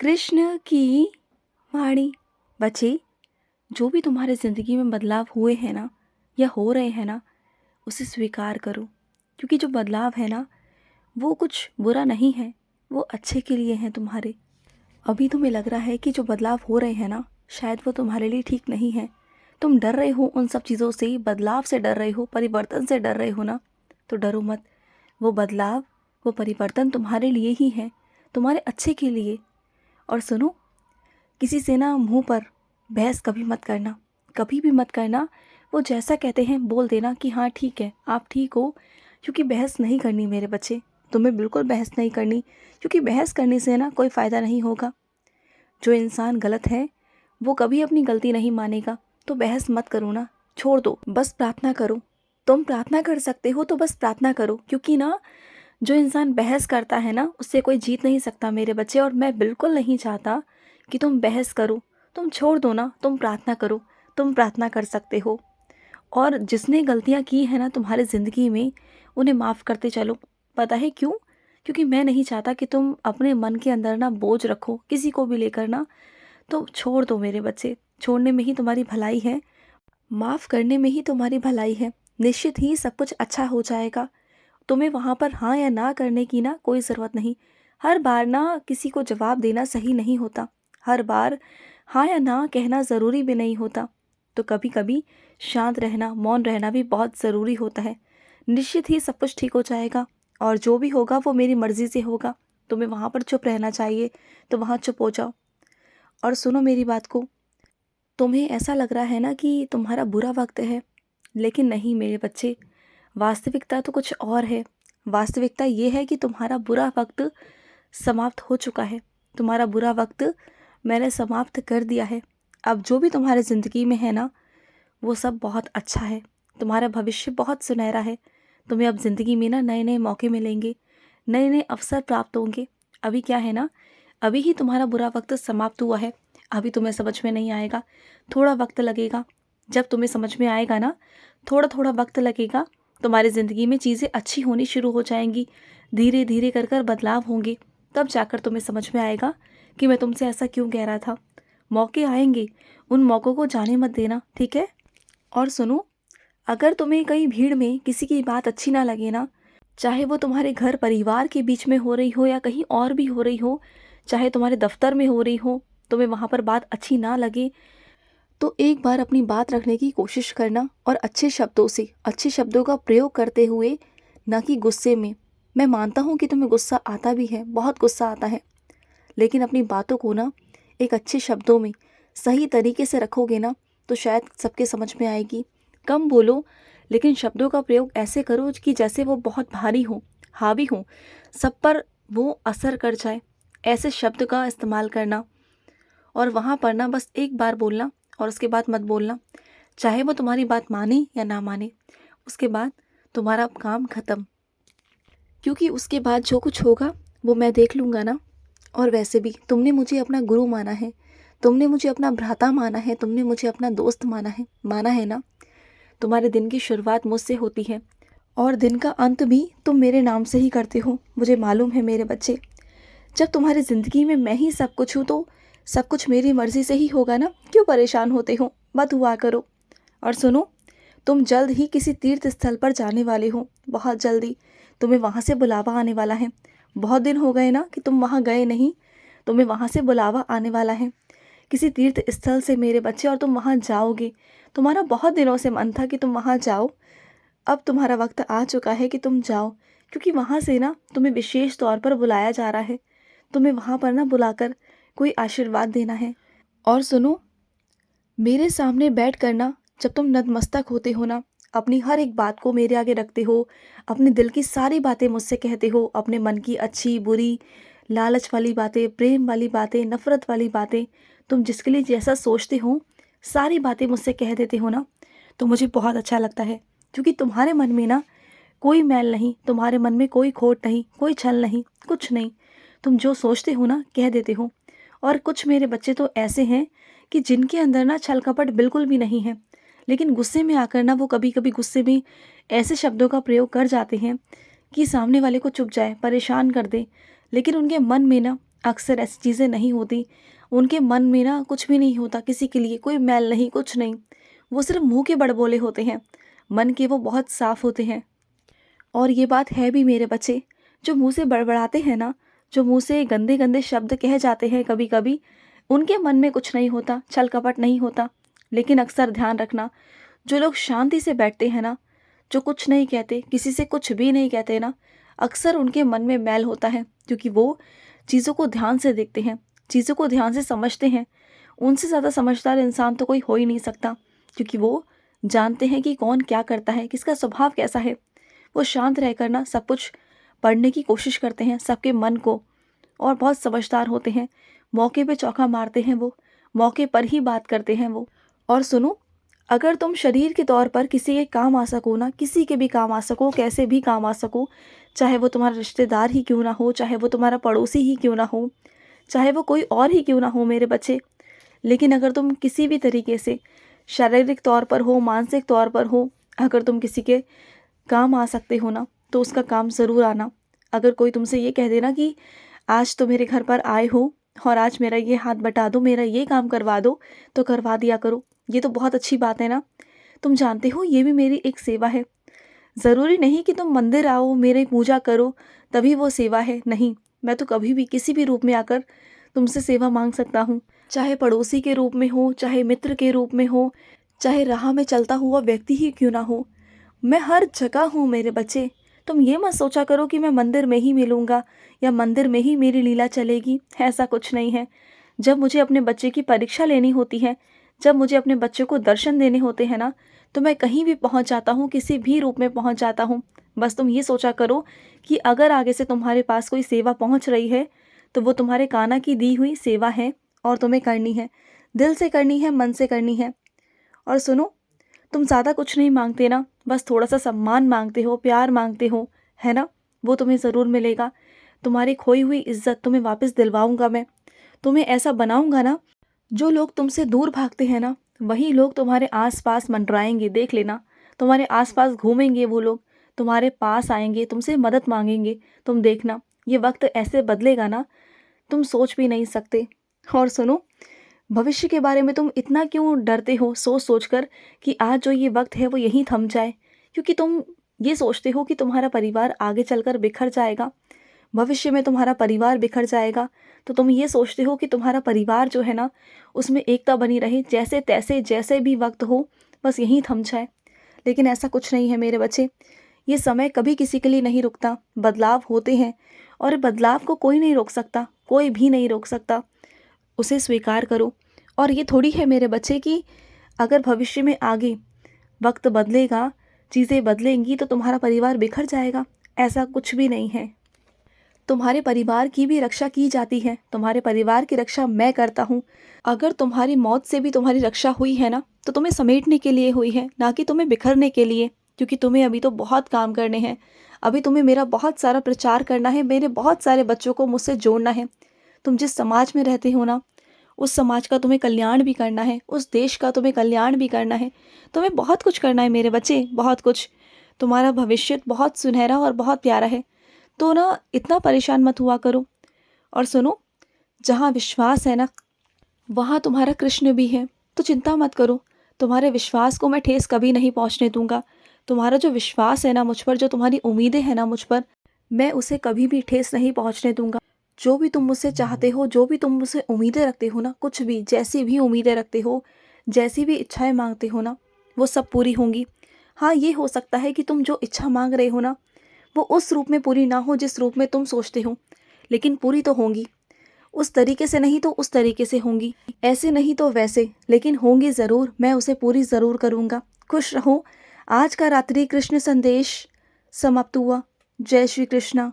कृष्ण की वाणी। बच्चे, जो भी तुम्हारे ज़िंदगी में बदलाव हुए हैं ना या हो रहे हैं ना, उसे स्वीकार करो। क्योंकि जो बदलाव है ना, वो कुछ बुरा नहीं है, वो अच्छे के लिए हैं तुम्हारे। अभी तुम्हें लग रहा है कि जो बदलाव हो रहे हैं ना, शायद वो तुम्हारे लिए ठीक नहीं है। तुम डर रहे हो उन सब चीज़ों से, बदलाव से डर रहे हो, परिवर्तन से डर रहे हो ना, तो डरो मत। वो बदलाव, वो परिवर्तन तुम्हारे लिए ही है, तुम्हारे अच्छे के लिए। और सुनो, किसी से ना मुंह पर बहस कभी मत करना, कभी भी मत करना। वो जैसा कहते हैं बोल देना कि हाँ ठीक है, आप ठीक हो। क्योंकि बहस नहीं करनी मेरे बच्चे, तुम्हें बिल्कुल बहस नहीं करनी। क्योंकि बहस करने से ना कोई फ़ायदा नहीं होगा। जो इंसान गलत है वो कभी अपनी गलती नहीं मानेगा। तो बहस मत करो ना, छोड़ दो, बस प्रार्थना करो। तुम प्रार्थना कर सकते हो तो बस प्रार्थना करो। क्योंकि ना जो इंसान बहस करता है ना, उससे कोई जीत नहीं सकता मेरे बच्चे। और मैं बिल्कुल नहीं चाहता कि तुम बहस करो। तुम छोड़ दो ना, तुम प्रार्थना करो। तुम प्रार्थना कर सकते हो। और जिसने गलतियाँ की है ना तुम्हारी ज़िंदगी में, उन्हें माफ़ करते चलो। पता है क्यों? क्योंकि मैं नहीं चाहता कि तुम अपने मन के अंदर ना बोझ रखो किसी को भी लेकर ना। तो छोड़ दो मेरे बच्चे, छोड़ने में ही तुम्हारी भलाई है, माफ़ करने में ही तुम्हारी भलाई है। निश्चित ही सब कुछ अच्छा हो जाएगा। तुम्हें वहाँ पर हाँ या ना करने की ना कोई ज़रूरत नहीं। हर बार ना किसी को जवाब देना सही नहीं होता। हर बार हाँ या ना कहना ज़रूरी भी नहीं होता। तो कभी कभी शांत रहना, मौन रहना भी बहुत ज़रूरी होता है। निश्चित ही सब कुछ ठीक हो जाएगा। और जो भी होगा वो मेरी मर्ज़ी से होगा। तुम्हें वहाँ पर चुप रहना चाहिए तो वहाँ चुप हो जाओ। और सुनो मेरी बात को, तुम्हें ऐसा लग रहा है ना कि तुम्हारा बुरा वक्त है, लेकिन नहीं मेरे बच्चे, वास्तविकता तो कुछ और है। वास्तविकता ये है कि तुम्हारा बुरा वक्त समाप्त हो चुका है। तुम्हारा बुरा वक्त मैंने समाप्त कर दिया है। अब जो भी तुम्हारे ज़िंदगी में है ना, वो सब बहुत अच्छा है। तुम्हारा भविष्य बहुत सुनहरा है। तुम्हें अब ज़िंदगी में ना नए नए मौके मिलेंगे, नए नए अवसर प्राप्त होंगे। अभी क्या है ना, अभी ही तुम्हारा बुरा वक्त समाप्त हुआ है। अभी तुम्हें समझ में नहीं आएगा, थोड़ा वक्त लगेगा। जब तुम्हें समझ में आएगा ना, थोड़ा थोड़ा वक्त लगेगा, तुम्हारी ज़िंदगी में चीज़ें अच्छी होनी शुरू हो जाएंगी। धीरे धीरे कर कर बदलाव होंगे। तब जाकर तुम्हें समझ में आएगा कि मैं तुमसे ऐसा क्यों कह रहा था। मौके आएंगे, उन मौक़ों को जाने मत देना, ठीक है? और सुनो, अगर तुम्हें कहीं भीड़ में किसी की बात अच्छी ना लगे ना, चाहे वो तुम्हारे घर परिवार के बीच में हो रही हो या कहीं और भी हो रही हो, चाहे तुम्हारे दफ्तर में हो रही हो, तुम्हें वहाँ पर बात अच्छी ना लगे, तो एक बार अपनी बात रखने की कोशिश करना। और अच्छे शब्दों से, अच्छे शब्दों का प्रयोग करते हुए, ना कि गुस्से में। मैं मानता हूँ कि तुम्हें गुस्सा आता भी है, बहुत गुस्सा आता है। लेकिन अपनी बातों को ना एक अच्छे शब्दों में सही तरीके से रखोगे ना, तो शायद सबके समझ में आएगी। कम बोलो, लेकिन शब्दों का प्रयोग ऐसे करो कि जैसे वो बहुत भारी हो, हावी हो, सब पर वो असर कर जाए। ऐसे शब्द का इस्तेमाल करना। और वहाँ पर ना बस एक बार बोलना और उसके बाद मत बोलना। चाहे वो तुम्हारी बात माने या ना माने, उसके बाद तुम्हारा काम ख़त्म। क्योंकि उसके बाद जो कुछ होगा वो मैं देख लूँगा ना। और वैसे भी तुमने मुझे अपना गुरु माना है, तुमने मुझे अपना भ्राता माना है, तुमने मुझे अपना दोस्त माना है ना। तुम्हारे दिन की शुरुआत मुझसे होती है और दिन का अंत भी तुम मेरे नाम से ही करते हो, मुझे मालूम है मेरे बच्चे। जब तुम्हारी ज़िंदगी में मैं ही सब कुछ हूँ तो सब कुछ मेरी मर्ज़ी से ही होगा ना। क्यों परेशान होते हो? मत हुआ करो। और सुनो, तुम जल्द ही किसी तीर्थ स्थल पर जाने वाले हो, बहुत जल्दी। तुम्हें वहाँ से बुलावा आने वाला है। बहुत दिन हो गए ना कि तुम वहाँ गए नहीं, तुम्हें वहाँ से बुलावा आने वाला है किसी तीर्थ स्थल से मेरे बच्चे। और तुम वहाँ जाओगे। तुम्हारा बहुत दिनों से मन था कि तुम वहाँ जाओ। अब तुम्हारा वक्त आ चुका है कि तुम जाओ। क्योंकि वहाँ से ना तुम्हें विशेष तौर पर बुलाया जा रहा है। तुम्हें वहाँ पर ना बुलाकर कोई आशीर्वाद देना है। और सुनो, मेरे सामने बैठ कर ना, जब तुम नतमस्तक होते हो ना, अपनी हर एक बात को मेरे आगे रखते हो, अपने दिल की सारी बातें मुझसे कहते हो, अपने मन की अच्छी बुरी, लालच वाली बातें, प्रेम वाली बातें, नफ़रत वाली बातें, तुम जिसके लिए जैसा सोचते हो सारी बातें मुझसे कह देते हो ना, तो मुझे बहुत अच्छा लगता है। क्योंकि तुम्हारे मन में ना कोई मैल नहीं, तुम्हारे मन में कोई खोट नहीं, कोई छल नहीं, कुछ नहीं। तुम जो सोचते हो ना कह देते हो। और कुछ मेरे बच्चे तो ऐसे हैं कि जिनके अंदर ना छल कपट बिल्कुल भी नहीं है, लेकिन गुस्से में आकर ना वो कभी कभी गुस्से में ऐसे शब्दों का प्रयोग कर जाते हैं कि सामने वाले को चुभ जाए, परेशान कर दे। लेकिन उनके मन में ना अक्सर ऐसी चीज़ें नहीं होती। उनके मन में ना कुछ भी नहीं होता किसी के लिए, कोई मैल नहीं, कुछ नहीं। वो सिर्फ मुँह के बड़बोले होते हैं, मन के वो बहुत साफ़ होते हैं। और ये बात है भी मेरे बच्चे, जो मुँह से बड़बड़ाते हैं ना, जो मुँह से गंदे-गंदे शब्द कह जाते हैं कभी-कभी, उनके मन में कुछ नहीं होता, छल कपट नहीं होता। लेकिन अक्सर ध्यान रखना, जो लोग शांति से बैठते हैं ना, जो कुछ नहीं कहते, किसी से कुछ भी नहीं कहते ना, अक्सर उनके मन में मैल होता है, क्योंकि वो चीज़ों को ध्यान से देखते हैं, चीज़ों को ध्यान से समझते हैं। उनसे ज़्यादा समझदार इंसान तो कोई हो ही नहीं सकता, क्योंकि वो जानते हैं कि कौन क्या करता है, किसका स्वभाव कैसा है। वो शांत रहकर ना सब कुछ पढ़ने की कोशिश करते हैं, सबके मन को, और बहुत समझदार होते हैं। मौके पे चौका मारते हैं वो, मौके पर ही बात करते हैं वो। और सुनो, अगर तुम शरीर के तौर पर किसी के काम आ सको ना, किसी के भी काम आ सको, कैसे भी काम आ सको, चाहे वो तुम्हारा रिश्तेदार ही क्यों ना हो, चाहे वो तुम्हारा पड़ोसी ही क्यों ना हो, चाहे वो कोई और ही क्यों ना हो मेरे बच्चे, लेकिन अगर तुम किसी भी तरीके से शारीरिक तौर पर हो, मानसिक तौर पर हो, अगर तुम किसी के काम आ सकते हो ना, तो उसका काम ज़रूर आना। अगर कोई तुमसे ये कह देना कि आज तो मेरे घर पर आए हो और आज मेरा ये हाथ बटा दो, मेरा ये काम करवा दो, तो करवा दिया करो। ये तो बहुत अच्छी बात है ना। तुम जानते हो ये भी मेरी एक सेवा है। ज़रूरी नहीं कि तुम मंदिर आओ, मेरी पूजा करो, तभी वो सेवा है। नहीं, मैं तो कभी भी किसी भी रूप में आकर तुमसे सेवा मांग सकता हूँ। चाहे पड़ोसी के रूप में हो, चाहे मित्र के रूप में हो, चाहे राह में चलता हुआ व्यक्ति ही क्यों ना हो, मैं हर जगह हूँ मेरे बच्चे। तुम ये मत सोचा करो कि मैं मंदिर में ही मिलूँगा या मंदिर में ही मेरी लीला चलेगी, ऐसा कुछ नहीं है। जब मुझे अपने बच्चे की परीक्षा लेनी होती है, जब मुझे अपने बच्चे को दर्शन देने होते हैं ना, तो मैं कहीं भी पहुँच जाता हूँ, किसी भी रूप में पहुँच जाता हूँ। बस तुम ये सोचा करो कि अगर आगे से तुम्हारे पास कोई सेवा पहुँच रही है, तो वो तुम्हारे कान्हा की दी हुई सेवा है और तुम्हें करनी है। दिल से करनी है, मन से करनी है। और सुनो, तुम ज़्यादा कुछ नहीं मांगते ना, बस थोड़ा-सा सम्मान मांगते हो, प्यार मांगते हो, है ना? वो तुम्हें ज़रूर मिलेगा। तुम्हारी खोई हुई इज़्ज़त तुम्हें वापस दिलवाऊँगा मैं। तुम्हें ऐसा बनाऊँगा ना, जो लोग तुमसे दूर भागते हैं ना, वही लोग तुम्हारे आस-पास मंडराएँगे, देख लेना। तुम्हारे आस-पास घूमेंगे वो लोग, तुम्हारे पास आएँगे, तुमसे मदद माँगेंगे। तुम देखना, ये वक़्त ऐसे बदलेगा ना, तुम सोच भी नहीं सकते। और सुनो, भविष्य के बारे में तुम इतना क्यों डरते हो सोच-सोच कर कि आज जो ये वक़्त है वो यहीं थम जाए? क्योंकि तुम ये सोचते हो कि तुम्हारा परिवार आगे चलकर बिखर जाएगा, भविष्य में तुम्हारा परिवार बिखर जाएगा, तो तुम ये सोचते हो कि तुम्हारा परिवार जो है ना, उसमें एकता बनी रहे, जैसे-तैसे जैसे भी वक़्त हो, बस यहीं थम जाए। लेकिन ऐसा कुछ नहीं है मेरे बच्चे, ये समय कभी किसी के लिए नहीं रुकता, बदलाव होते हैं और बदलाव को कोई नहीं रोक सकता, कोई भी नहीं रोक सकता। उसे स्वीकार करो। और ये थोड़ी है मेरे बच्चे कि अगर भविष्य में आगे वक्त बदलेगा, चीज़ें बदलेंगी तो तुम्हारा परिवार बिखर जाएगा, ऐसा कुछ भी नहीं है। तुम्हारे परिवार की भी रक्षा की जाती है, तुम्हारे परिवार की रक्षा मैं करता हूँ। अगर तुम्हारी मौत से भी तुम्हारी रक्षा हुई है ना, तो तुम्हें समेटने के लिए हुई है, ना कि तुम्हें बिखरने के लिए, क्योंकि तुम्हें अभी तो बहुत काम करने हैं। अभी तुम्हें मेरा बहुत सारा प्रचार करना है, मेरे बहुत सारे बच्चों को मुझसे जोड़ना है। तुम जिस समाज में रहते हो ना, उस समाज का तुम्हें कल्याण भी करना है, उस देश का तुम्हें कल्याण भी करना है। तुम्हें बहुत कुछ करना है मेरे बच्चे, बहुत कुछ। तुम्हारा भविष्य बहुत सुनहरा और बहुत प्यारा है। तो ना इतना परेशान मत हुआ करो। और सुनो, जहाँ विश्वास है ना, वहाँ तुम्हारा कृष्ण भी है। तो चिंता मत करो, तुम्हारे विश्वास को मैं ठेस कभी नहीं पहुँचने दूँगा। तुम्हारा जो विश्वास है ना मुझ पर, जो तुम्हारी उम्मीदें हैं ना मुझ पर, मैं उसे कभी भी ठेस नहीं पहुँचने दूँगा। जो भी तुम मुझसे चाहते हो, जो भी तुम मुझसे उम्मीदें रखते हो ना, कुछ भी, जैसी भी उम्मीदें रखते हो, जैसी भी इच्छाएँ माँगते हो ना, वो सब पूरी होंगी। हाँ, ये हो सकता है कि तुम जो इच्छा माँग रहे हो ना, वो उस रूप में पूरी ना हो जिस रूप में तुम सोचते हो, लेकिन पूरी तो होंगी। उस तरीके से नहीं तो उस तरीके से होंगी, ऐसे नहीं तो वैसे, लेकिन होंगी ज़रूर। मैं उसे पूरी ज़रूर करूँगा। खुश रहो। आज का रात्रि कृष्ण संदेश समाप्त हुआ। जय श्री कृष्णा।